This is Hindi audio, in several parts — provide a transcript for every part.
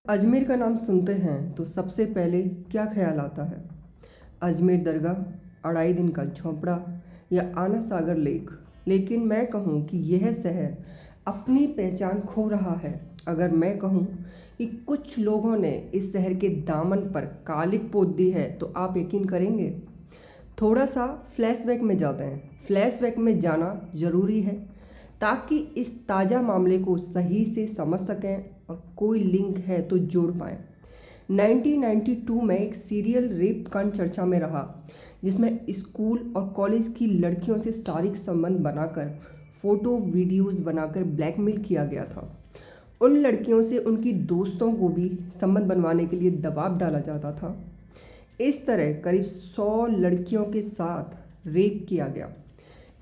अजमेर का नाम सुनते हैं तो सबसे पहले क्या ख्याल आता है? अजमेर दरगाह, अढ़ाई दिन का झोंपड़ा या आना सागर लेक। लेकिन मैं कहूँ कि यह शहर अपनी पहचान खो रहा है। अगर मैं कहूँ कि कुछ लोगों ने इस शहर के दामन पर कालिक पोत दी है तो आप यकीन करेंगे? थोड़ा सा फ्लैशबैक में जाते हैं। फ्लैशबैक में जाना ज़रूरी है ताकि इस ताज़ा मामले को सही से समझ सकें और कोई लिंक है तो जोड़ पाएँ। 1992 में एक सीरियल रेप कांड चर्चा में रहा, जिसमें स्कूल और कॉलेज की लड़कियों से शारीरिक संबंध बनाकर फ़ोटो वीडियोज़ बनाकर ब्लैकमेल किया गया था। उन लड़कियों से उनकी दोस्तों को भी संबंध बनवाने के लिए दबाव डाला जाता था। इस तरह करीब 100 लड़कियों के साथ रेप किया गया।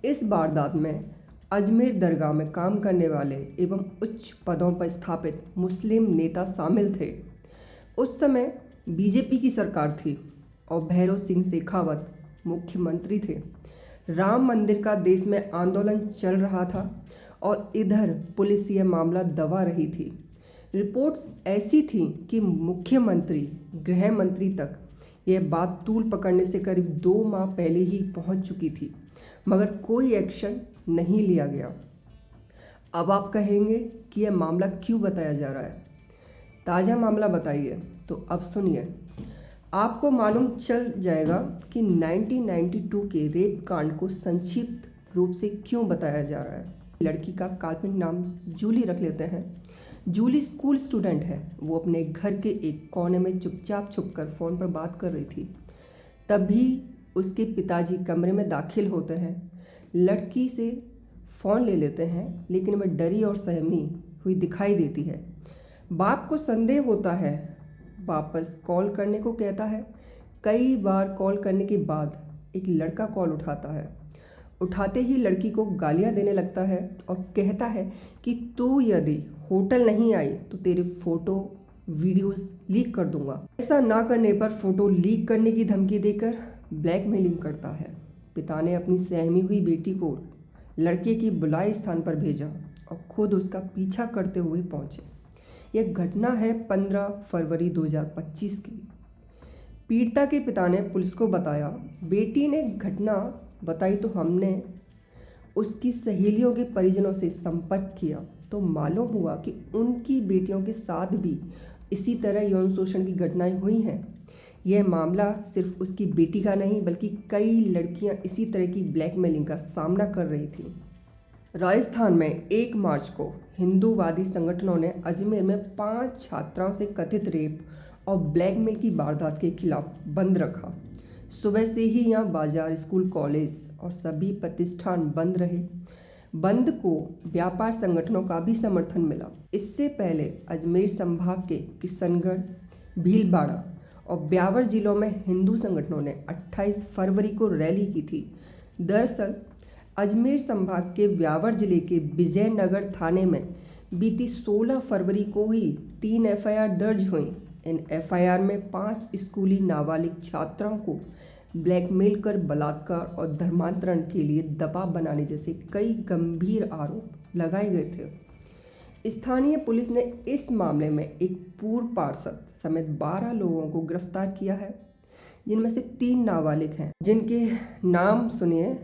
इस वारदात में अजमेर दरगाह में काम करने वाले एवं उच्च पदों पर स्थापित मुस्लिम नेता शामिल थे। उस समय बीजेपी की सरकार थी और भैरव सिंह शेखावत मुख्यमंत्री थे। राम मंदिर का देश में आंदोलन चल रहा था और इधर पुलिस यह मामला दबा रही थी। रिपोर्ट्स ऐसी थीं कि मुख्यमंत्री, गृह मंत्री तक यह बात तूल पकड़ने से करीब 2 माह पहले ही पहुंच चुकी थी, मगर कोई एक्शन नहीं लिया गया। अब आप कहेंगे कि यह मामला क्यों बताया जा रहा है? ताज़ा मामला बताइए तो अब सुनिए, आपको मालूम चल जाएगा कि 1992 के रेप कांड को संक्षिप्त रूप से क्यों बताया जा रहा है। लड़की का काल्पनिक नाम जूली रख लेते हैं। जूली स्कूल स्टूडेंट है। वो अपने घर के एक कोने में चुपचाप छुपकर फ़ोन पर बात कर रही थी। तभी उसके पिताजी कमरे में दाखिल होते हैं। लड़की से फ़ोन ले लेते हैं, लेकिन वह डरी और सहमी हुई दिखाई देती है। बाप को संदेह होता है, वापस कॉल करने को कहता है। कई बार कॉल करने के बाद एक लड़का कॉल उठाता है। उठाते ही लड़की को गालियां देने लगता है और कहता है कि तू यदि होटल नहीं आई तो तेरे फ़ोटो वीडियोस लीक कर दूंगा। ऐसा ना करने पर फ़ोटो लीक करने की धमकी देकर ब्लैकमेलिंग करता है। पिता ने अपनी सहमी हुई बेटी को लड़के की बुलाए स्थान पर भेजा और खुद उसका पीछा करते हुए पहुंचे। यह घटना है 15 फरवरी 2025 की। पीड़िता के पिता ने पुलिस को बताया। बेटी ने घटना बताई तो हमने उसकी सहेलियों के परिजनों से संपर्क किया तो मालूम हुआ कि उनकी बेटियों के साथ भी इसी तरह यौन शोषण की घटनाएं हुई हैं। यह मामला सिर्फ उसकी बेटी का नहीं बल्कि कई लड़कियां इसी तरह की ब्लैकमेलिंग का सामना कर रही थीं। राजस्थान में 1 मार्च को हिंदूवादी संगठनों ने अजमेर में 5 छात्राओं से कथित रेप और ब्लैकमेल की वारदात के खिलाफ बंद रखा। सुबह से ही यहाँ बाजार, स्कूल, कॉलेज और सभी प्रतिष्ठान बंद रहे। बंद को व्यापार संगठनों का भी समर्थन मिला। इससे पहले अजमेर संभाग के किशनगढ़, भीलवाड़ा और ब्यावर जिलों में हिंदू संगठनों ने 28 फरवरी को रैली की थी। दरअसल अजमेर संभाग के ब्यावर जिले के विजयनगर थाने में बीती 16 फरवरी को ही 3 एफआईआर दर्ज हुई। इन एफआईआर में 5 स्कूली नाबालिग छात्राओं को ब्लैकमेल कर बलात्कार और धर्मांतरण के लिए दबाव बनाने जैसे कई गंभीर आरोप लगाए गए थे। स्थानीय पुलिस ने इस मामले में एक पूर्व पार्षद समेत 12 लोगों को गिरफ्तार किया है, जिनमें से 3 नाबालिग हैं, जिनके नाम सुनिए।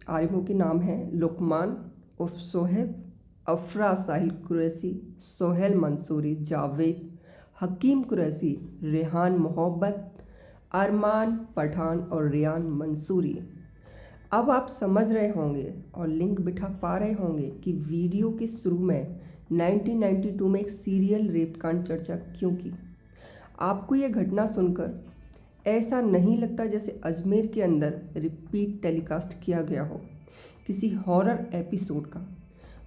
आरिफों के नाम हैं लुकमान उर्फ सोहेब, अफरा साहिल कुरैशी, सोहेल मंसूरी, जावेद, हकीम कुरैशी, रेहान मोहब्बत, अरमान पठान और रियान मंसूरी। अब आप समझ रहे होंगे और लिंक बिठा पा रहे होंगे कि वीडियो के शुरू में 1992 में एक सीरियल रेप कांड चर्चा क्यों की। आपको यह घटना सुनकर ऐसा नहीं लगता जैसे अजमेर के अंदर रिपीट टेलीकास्ट किया गया हो किसी हॉरर एपिसोड का?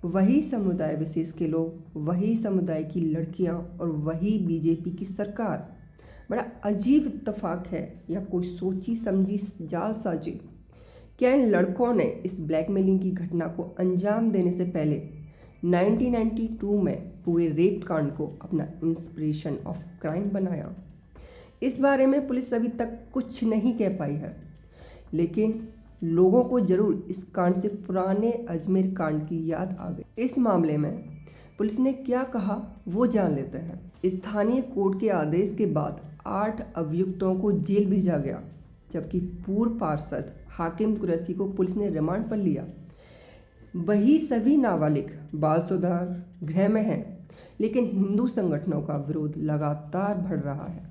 वही समुदाय विशेष के लोग, वही समुदाय की लड़कियां और वही बीजेपी की सरकार। बड़ा अजीब इत्तेफाक है या कोई सोची समझी जालसाजी? क्या इन लड़कों ने इस ब्लैकमेलिंग की घटना को अंजाम देने से पहले 1992 में हुए रेप कांड को अपना इंस्पिरेशन ऑफ क्राइम बनाया? इस बारे में पुलिस अभी तक कुछ नहीं कह पाई है, लेकिन लोगों को जरूर इस कांड से पुराने अजमेर कांड की याद आ गई। इस मामले में पुलिस ने क्या कहा वो जान लेते हैं। स्थानीय कोर्ट के आदेश के बाद 8 अभियुक्तों को जेल भेजा गया, जबकि पूर्व पार्षद हाकिम कुरैशी को पुलिस ने रिमांड पर लिया। वही सभी नाबालिग बाल सुधार गृह में हैं, लेकिन हिंदू संगठनों का विरोध लगातार बढ़ रहा है।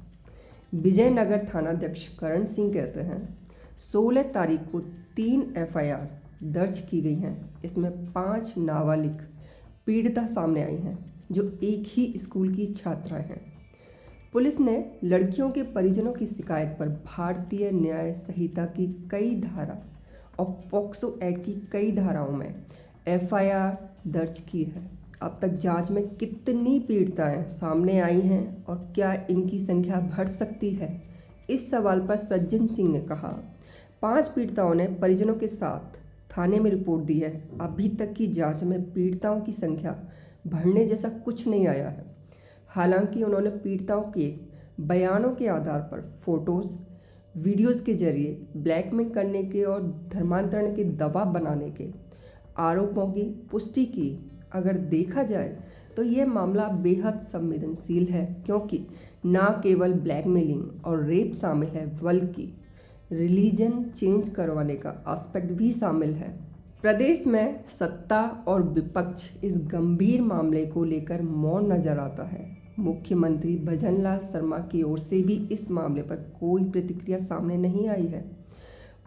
विजयनगर थानाध्यक्ष करण सिंह कहते हैं 16 तारीख को 3 FIR दर्ज की गई हैं। इसमें 5 नाबालिग पीड़िता सामने आई हैं, जो एक ही स्कूल की छात्राएं हैं। पुलिस ने लड़कियों के परिजनों की शिकायत पर भारतीय न्याय संहिता की कई धारा और पॉक्सो एक्ट की कई धाराओं में FIR दर्ज की है। अब तक जांच में कितनी पीड़िताएं सामने आई हैं और क्या इनकी संख्या बढ़ सकती है? इस सवाल पर सज्जन सिंह ने कहा 5 पीड़िताओं ने परिजनों के साथ थाने में रिपोर्ट दी है। अभी तक की जांच में पीड़िताओं की संख्या बढ़ने जैसा कुछ नहीं आया है। हालांकि उन्होंने पीड़िताओं के बयानों के आधार पर फोटोज़, वीडियोज़ के जरिए ब्लैकमेल करने के और धर्मांतरण के दबाव बनाने के आरोपों की पुष्टि की। अगर देखा जाए तो यह मामला बेहद संवेदनशील है, क्योंकि न केवल ब्लैकमेलिंग और रेप शामिल है, बल्कि रिलीजन चेंज करवाने का एस्पेक्ट भी शामिल है। प्रदेश में सत्ता और विपक्ष इस गंभीर मामले को लेकर मौन नजर आता है। मुख्यमंत्री भजनलाल शर्मा की ओर से भी इस मामले पर कोई प्रतिक्रिया सामने नहीं आई है।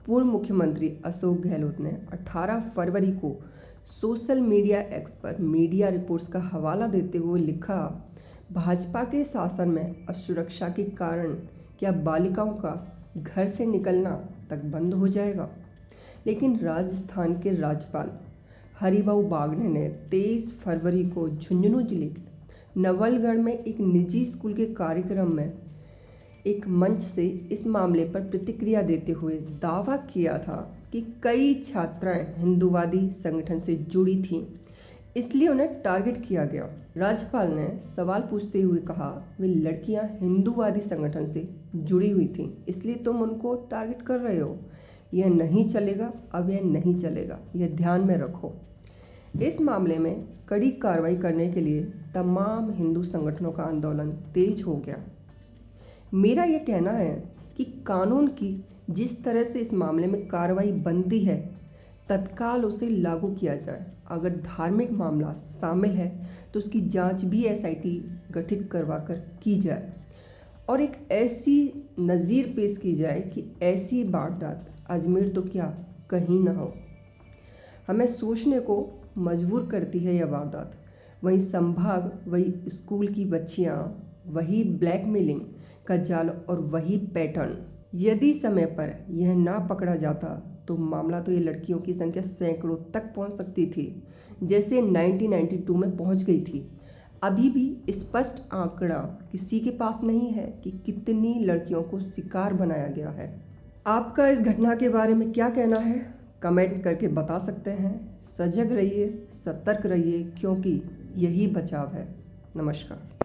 पूर्व मुख्यमंत्री अशोक गहलोत ने 18 फरवरी को सोशल मीडिया एक्स पर मीडिया रिपोर्ट्स का हवाला देते हुए लिखा, भाजपा के शासन में असुरक्षा के कारण क्या बालिकाओं का घर से निकलना तक बंद हो जाएगा? लेकिन राजस्थान के राज्यपाल हरिभाऊ बागने ने 23 फरवरी को झुंझुनू जिले के नवलगढ़ में एक निजी स्कूल के कार्यक्रम में एक मंच से इस मामले पर प्रतिक्रिया देते हुए दावा किया था कि कई छात्राएं हिंदूवादी संगठन से जुड़ी थीं, इसलिए उन्हें टारगेट किया गया। राज्यपाल ने सवाल पूछते हुए कहा, वे लड़कियां हिंदूवादी संगठन से जुड़ी हुई थीं, इसलिए तुम उनको टारगेट कर रहे हो। यह नहीं चलेगा, अब यह नहीं चलेगा, यह ध्यान में रखो। इस मामले में कड़ी कार्रवाई करने के लिए तमाम हिंदू संगठनों का आंदोलन तेज हो गया। मेरा यह कहना है कि कानून की जिस तरह से इस मामले में कार्रवाई बनती है, तत्काल उसे लागू किया जाए। अगर धार्मिक मामला शामिल है तो उसकी जांच भी SIT गठित करवाकर की जाए और एक ऐसी नज़ीर पेश की जाए कि ऐसी वारदात अजमेर तो क्या कहीं ना हो। हमें सोचने को मजबूर करती है यह वारदात। वही संभाग, वही स्कूल की बच्चियां, वही ब्लैकमेलिंग का जाल और वही पैटर्न। यदि समय पर यह ना पकड़ा जाता तो मामला तो ये लड़कियों की संख्या सैकड़ों तक पहुंच सकती थी, जैसे 1992 में पहुंच गई थी। अभी भी स्पष्ट आंकड़ा किसी के पास नहीं है कि कितनी लड़कियों को शिकार बनाया गया है। आपका इस घटना के बारे में क्या कहना है? कमेंट करके बता सकते हैं। सजग रहिए, सतर्क रहिए, क्योंकि यही बचाव है। नमस्कार।